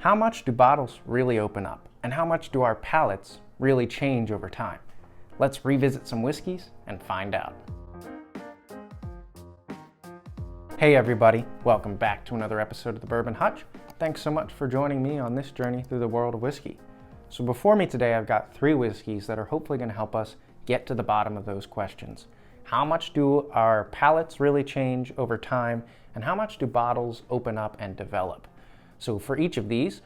How much do bottles really open up? And how much do our palates really change over time? Let's revisit some whiskeys and find out. Hey everybody, welcome back to another episode of the Bourbon Hutch. Thanks so much for joining me on this journey through the world of whiskey. So before me today, I've got 3 whiskeys that are hopefully going to help us get to the bottom of those questions. How much do our palates really change over time? And how much do bottles open up and develop? So for each of these,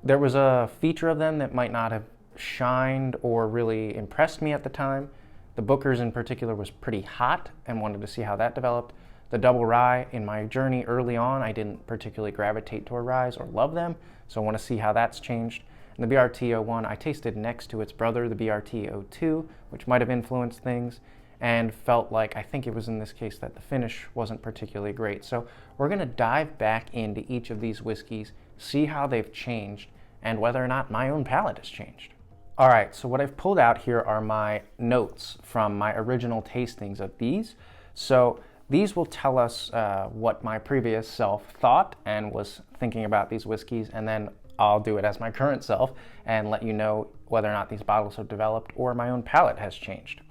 there was a feature of them that might not have shined or really impressed me at the time. The Booker's in particular was pretty hot and wanted to see how that developed. The double rye, in my journey early on, I didn't particularly gravitate toward ryes or love them, so I want to see how that's changed. And the BRT-01, I tasted next to its brother, the BRT-02, which might have influenced things, and felt like, I think it was in this case, that the finish wasn't particularly great. So we're going to dive back into each of these whiskeys, see how they've changed, and whether or not my own palate has changed. All right, so what I've pulled out here are my notes from my original tastings of these. So these will tell us what my previous self thought and was thinking about these whiskeys, and then I'll do it as my current self and let you know whether or not these bottles have developed or my own palate has changed.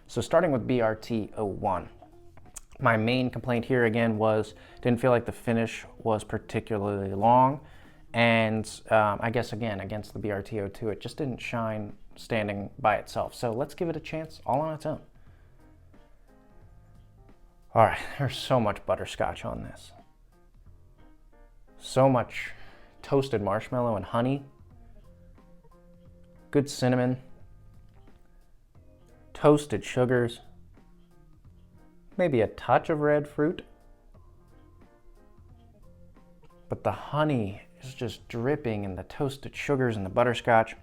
So starting with BRT-01, my main complaint here again was didn't feel like the finish was particularly long, and I guess again against the BRT-02 it just didn't shine standing by itself. So let's give it a chance all on its own. All right, there's so much butterscotch on this. So much toasted marshmallow and honey. Good cinnamon. Toasted sugars, maybe a touch of red fruit, but the honey is just dripping in the toasted sugars and the butterscotch.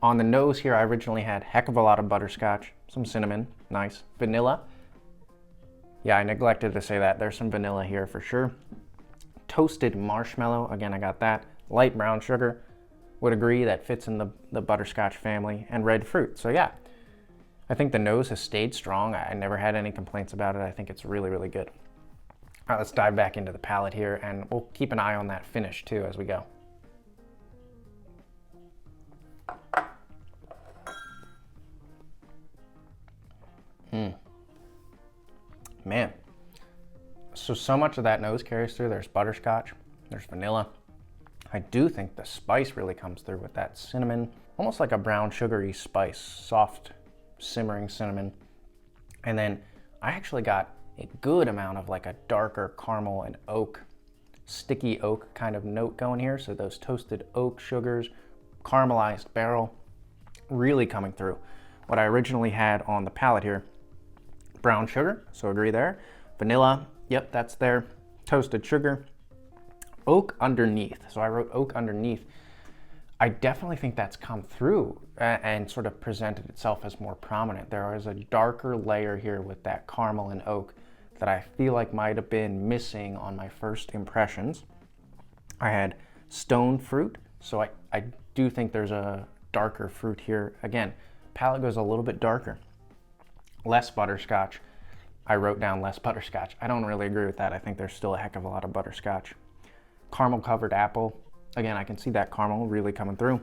On the nose here, I originally had a heck of a lot of butterscotch, some cinnamon, nice, vanilla. Yeah, I neglected to say that. There's some vanilla here for sure. Toasted marshmallow, again, I got that. Light brown sugar, would agree that fits in the butterscotch family, and red fruit. So yeah, I think the nose has stayed strong. I never had any complaints about it. I think it's really, really good. All right, let's dive back into the palate here, and we'll keep an eye on that finish too as we go. Man, so much of that nose carries through. There's butterscotch, there's vanilla. I do think the spice really comes through with that cinnamon, almost like a brown sugary spice, soft, simmering cinnamon. And then I actually got a good amount of like a darker caramel and oak, sticky oak kind of note going here. So those toasted oak sugars, caramelized barrel, really coming through. What I originally had on the palate here, brown sugar, so agree there. Vanilla, yep, that's there. Toasted sugar, oak underneath. So I wrote oak underneath. I definitely think that's come through and sort of presented itself as more prominent. There is a darker layer here with that caramel and oak that I feel like might have been missing on my first impressions. I had stone fruit, so I do think there's a darker fruit here. Again, palate goes a little bit darker. Less butterscotch. I wrote down less butterscotch. I don't really agree with that. I think there's still a heck of a lot of butterscotch. Caramel covered apple. Again, I can see that caramel really coming through.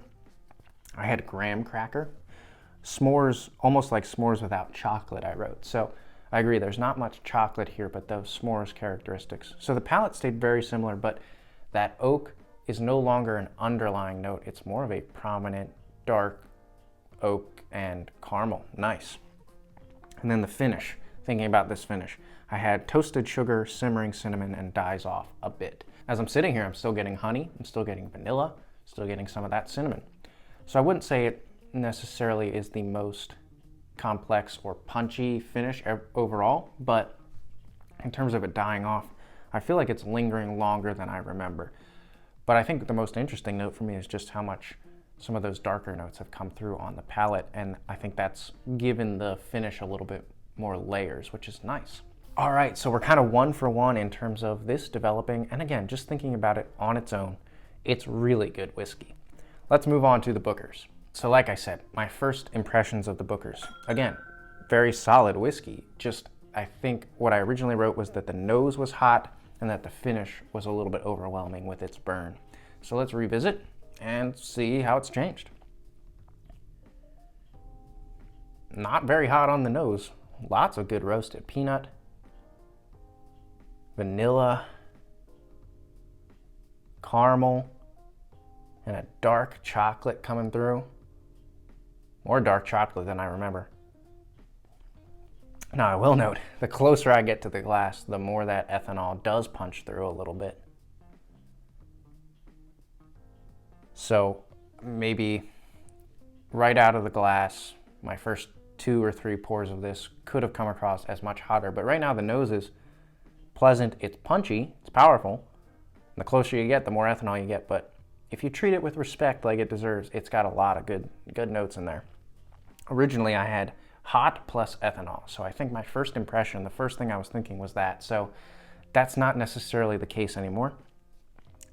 I had graham cracker. S'mores, almost like s'mores without chocolate, I wrote. So I agree, there's not much chocolate here, but those s'mores characteristics. So the palate stayed very similar, but that oak is no longer an underlying note. It's more of a prominent dark oak and caramel. Nice. And then the finish, thinking about this finish, I had toasted sugar, simmering cinnamon, and dies off a bit. As I'm sitting here, I'm still getting honey, I'm still getting vanilla, still getting some of that cinnamon. So I wouldn't say it necessarily is the most complex or punchy finish overall, but in terms of it dying off, I feel like it's lingering longer than I remember. But I think the most interesting note for me is just how much some of those darker notes have come through on the palate, and I think that's given the finish a little bit more layers, which is nice. All right, so we're kind of 1 for 1 in terms of this developing, and again, just thinking about it on its own, it's really good whiskey. Let's move on to the Bookers. So like I said, my first impressions of the Bookers, again, very solid whiskey. Just, I think what I originally wrote was that the nose was hot and that the finish was a little bit overwhelming with its burn. So let's revisit and see how it's changed. Not very hot on the nose. Lots of good roasted peanut, vanilla, caramel, and a dark chocolate coming through. More dark chocolate than I remember. Now I will note, the closer I get to the glass, the more that ethanol does punch through a little bit. So maybe right out of the glass, my first 2 or 3 pours of this could have come across as much hotter, but right now the nose is pleasant, it's punchy, it's powerful. And the closer you get, the more ethanol you get, but if you treat it with respect like it deserves, it's got a lot of good notes in there. Originally I had hot plus ethanol, so I think my first impression, the first thing I was thinking was that, so that's not necessarily the case anymore.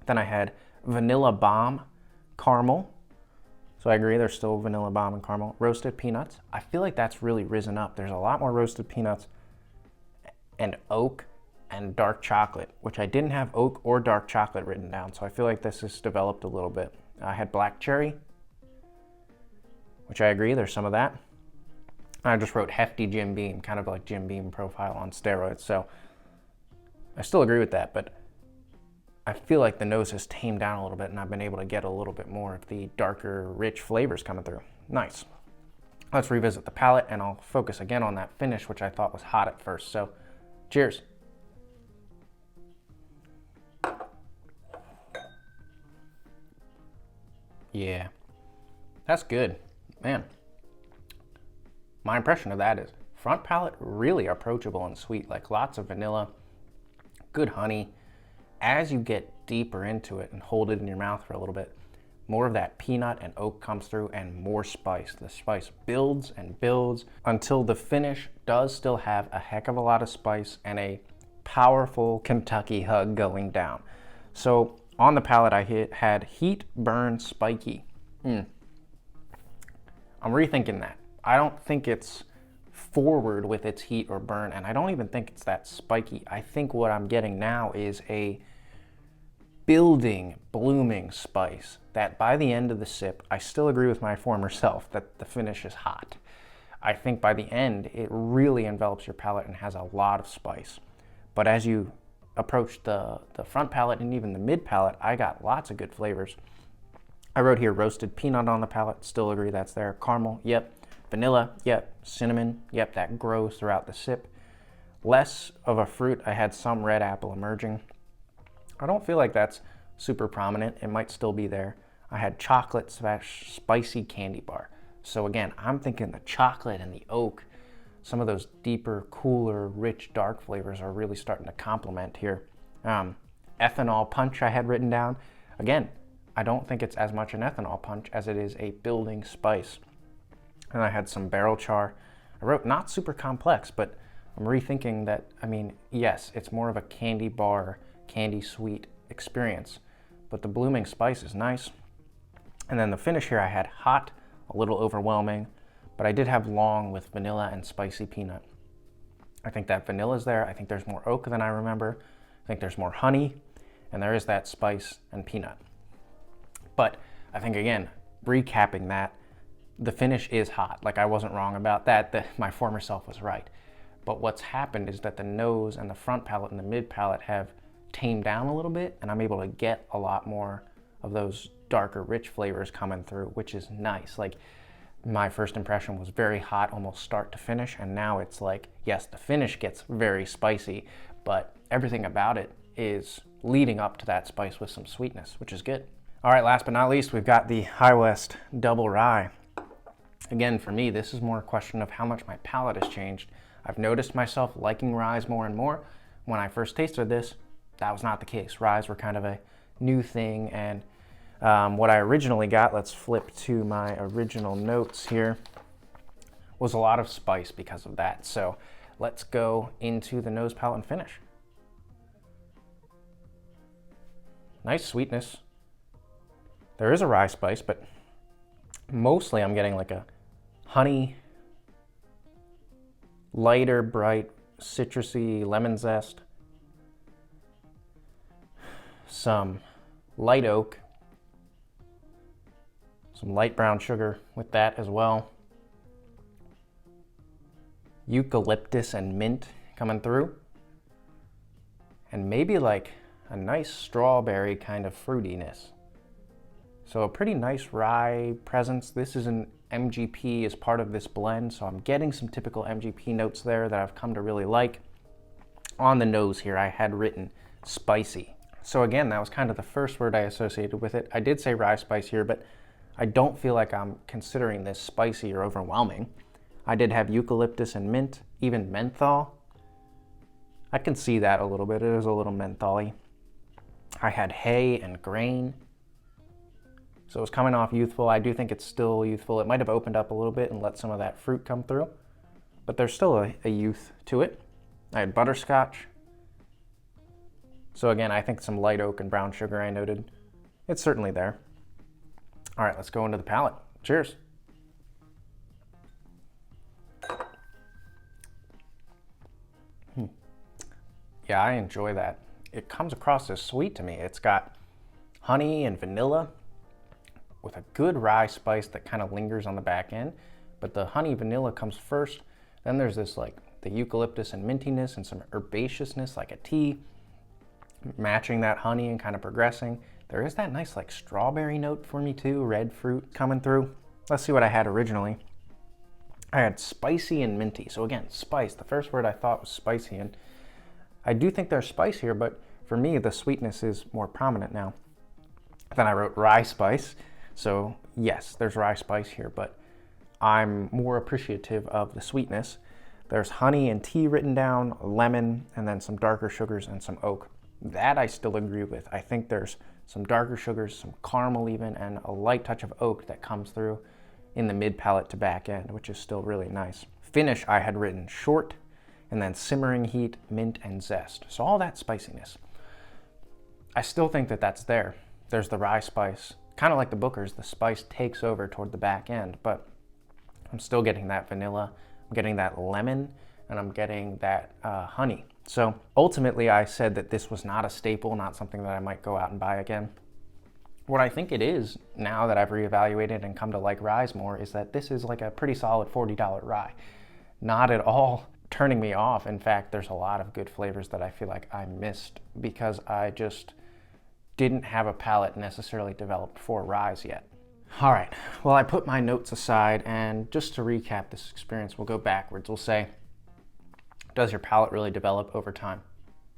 Then I had vanilla bomb caramel, so I agree, there's still vanilla bomb and caramel. Roasted peanuts, I feel like that's really risen up. There's a lot more roasted peanuts and oak and dark chocolate, which I didn't have oak or dark chocolate written down, so I feel like this has developed a little bit. I had black cherry, which I agree, there's some of that. I just wrote hefty Jim Beam, kind of like Jim Beam profile on steroids, so I still agree with that, but I feel like the nose has tamed down a little bit and I've been able to get a little bit more of the darker, rich flavors coming through. Nice. Let's revisit the palate and I'll focus again on that finish, which I thought was hot at first, so cheers. Yeah, that's good, man. My impression of that is front palate really approachable and sweet, like lots of vanilla, good honey. As you get deeper into it and hold it in your mouth for a little bit, more of that peanut and oak comes through and more spice. The spice builds and builds until the finish does still have a heck of a lot of spice and a powerful Kentucky hug going down. So on the palate I had heat, burn, spiky. I'm rethinking that. I don't think it's forward with its heat or burn, and I don't even think it's that spiky. I think what I'm getting now is a building, blooming spice that by the end of the sip, I still agree with my former self that the finish is hot. I think by the end, it really envelops your palate and has a lot of spice. But as you approach the front palate and even the mid palate, I got lots of good flavors. I wrote here roasted peanut on the palate, still agree that's there. Caramel, yep. Vanilla, yep. Cinnamon, yep, that grows throughout the sip. Less of a fruit, I had some red apple emerging. I don't feel like that's super prominent, it might still be there. I had chocolate / spicy candy bar. So again, I'm thinking the chocolate and the oak, some of those deeper, cooler, rich, dark flavors are really starting to complement here. Ethanol punch I had written down. Again, I don't think it's as much an ethanol punch as it is a building spice. And I had some barrel char. I wrote not super complex, but I'm rethinking that, I mean, yes, it's more of a candy bar, candy sweet experience, but the blooming spice is nice. And then the finish here I had hot, a little overwhelming, but I did have long with vanilla and spicy peanut. I think that vanilla's there. I think there's more oak than I remember. I think there's more honey, and there is that spice and peanut. But I think, again, recapping that, the finish is hot. Like, I wasn't wrong about that, my former self was right. But what's happened is that the nose and the front palate and the mid palate have tamed down a little bit, and I'm able to get a lot more of those darker, rich flavors coming through, which is nice. Like, my first impression was very hot, almost start to finish, and now it's like, yes, the finish gets very spicy, but everything about it is leading up to that spice with some sweetness, which is good. All right, last but not least, we've got the High West Double Rye. Again, for me, this is more a question of how much my palate has changed. I've noticed myself liking ryes more and more. When I first tasted this, that was not the case. Ryes were kind of a new thing, and what I originally got, let's flip to my original notes here, was a lot of spice because of that. So let's go into the nose, palate, and finish. Nice sweetness. There is a rye spice, but mostly I'm getting like a honey, lighter, bright, citrusy lemon zest, some light oak, Some light brown sugar with that as well. Eucalyptus and mint coming through. And maybe like a nice strawberry kind of fruitiness. So a pretty nice rye presence. This is an MGP as part of this blend, so I'm getting some typical MGP notes there that I've come to really like. On the nose here, I had written spicy. So again, that was kind of the first word I associated with it. I did say rye spice here, but I don't feel like I'm considering this spicy or overwhelming. I did have eucalyptus and mint, even menthol. I can see that a little bit. It is a little mentholy. I had hay and grain. So it was coming off youthful. I do think it's still youthful. It might have opened up a little bit and let some of that fruit come through, but there's still a youth to it. I had butterscotch. So again, I think some light oak and brown sugar I noted. It's certainly there. All right, let's go into the palate. Cheers. Yeah, I enjoy that. It comes across as sweet to me. It's got honey and vanilla with a good rye spice that kind of lingers on the back end, but the honey vanilla comes first. Then there's this like the eucalyptus and mintiness and some herbaceousness like a tea, matching that honey and kind of progressing. There is that nice like strawberry note for me too, red fruit coming through. Let's see what I had originally. I had spicy and minty. So again, spice, the first word I thought was spicy, and I do think there's spice here, but for me, the sweetness is more prominent now. Then I wrote rye spice. So yes, there's rye spice here, but I'm more appreciative of the sweetness. There's honey and tea written down, lemon, and then some darker sugars and some oak. That I still agree with. I think there's some darker sugars, some caramel even, and a light touch of oak that comes through in the mid palate to back end, which is still really nice. Finish, I had written short, and then simmering heat, mint, and zest. So all that spiciness. I still think that that's there. There's the rye spice. Kind of like the Booker's, the spice takes over toward the back end, but I'm still getting that vanilla, I'm getting that lemon, and I'm getting that honey. So ultimately, I said that this was not a staple, not something that I might go out and buy again. What I think it is, now that I've reevaluated and come to like ryes more, is that this is like a pretty solid $40 rye. Not at all turning me off. In fact, there's a lot of good flavors that I feel like I missed because I just didn't have a palate necessarily developed for ryes yet. All right, well, I put my notes aside, and just to recap this experience, we'll go backwards. We'll say, does your palate really develop over time?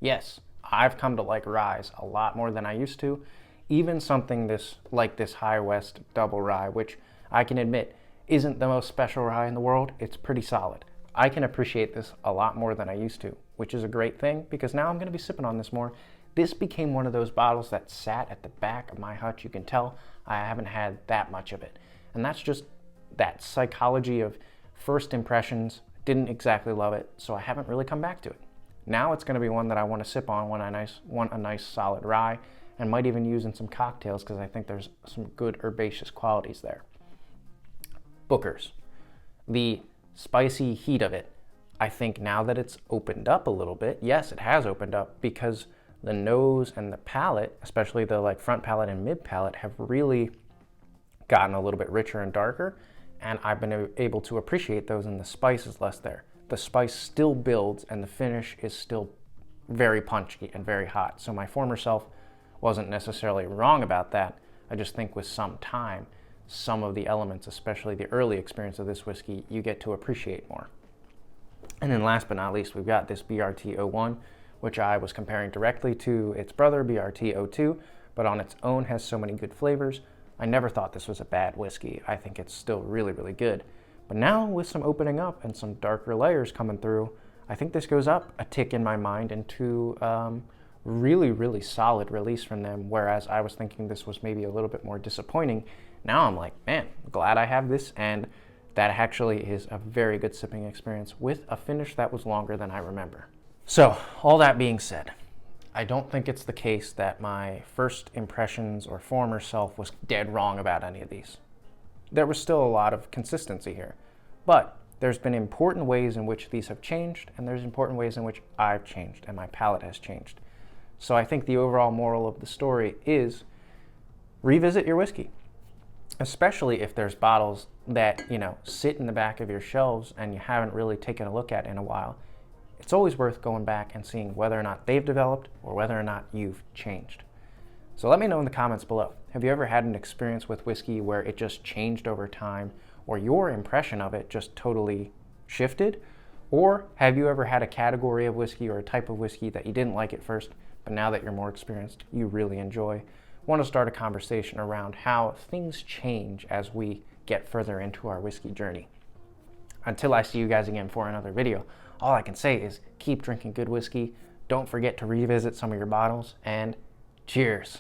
Yes, I've come to like ryes a lot more than I used to. Even something like this High West double rye, which I can admit isn't the most special rye in the world, it's pretty solid. I can appreciate this a lot more than I used to, which is a great thing because now I'm gonna be sipping on this more. This became one of those bottles that sat at the back of my hutch. You can tell I haven't had that much of it. And that's just that psychology of first impressions. Didn't exactly love it, so I haven't really come back to it. Now it's gonna be one that I wanna sip on when I want a nice solid rye, and might even use in some cocktails because I think there's some good herbaceous qualities there. Booker's. The spicy heat of it, I think now that it's opened up a little bit, yes, it has opened up because the nose and the palate, especially the like front palate and mid palate, have really gotten a little bit richer and darker, and I've been able to appreciate those, and the spice is less there. The spice still builds and the finish is still very punchy and very hot. So my former self wasn't necessarily wrong about that. I just think with some time, some of the elements, especially the early experience of this whiskey, you get to appreciate more. And then last but not least, we've got this BRT-01, which I was comparing directly to its brother, BRT-02, but on its own has so many good flavors. I never thought this was a bad whiskey. I think it's still really, really good. But now with some opening up and some darker layers coming through, I think this goes up a tick in my mind into really, really solid release from them, whereas I was thinking this was maybe a little bit more disappointing. Now I'm like, man, glad I have this, and that actually is a very good sipping experience with a finish that was longer than I remember. So, all that being said, I don't think it's the case that my first impressions or former self was dead wrong about any of these. There was still a lot of consistency here, but there's been important ways in which these have changed, and there's important ways in which I've changed and my palate has changed. So I think the overall moral of the story is revisit your whiskey. especially if there's bottles that, sit in the back of your shelves and you haven't really taken a look at in a while. It's always worth going back and seeing whether or not they've developed or whether or not you've changed. So let me know in the comments below. Have you ever had an experience with whiskey where it just changed over time, or your impression of it just totally shifted? Or have you ever had a category of whiskey or a type of whiskey that you didn't like at first, but now that you're more experienced, you really enjoy? Want to start a conversation around how things change as we get further into our whiskey journey. Until I see you guys again for another video, all I can say is keep drinking good whiskey. Don't forget to revisit some of your bottles, and cheers.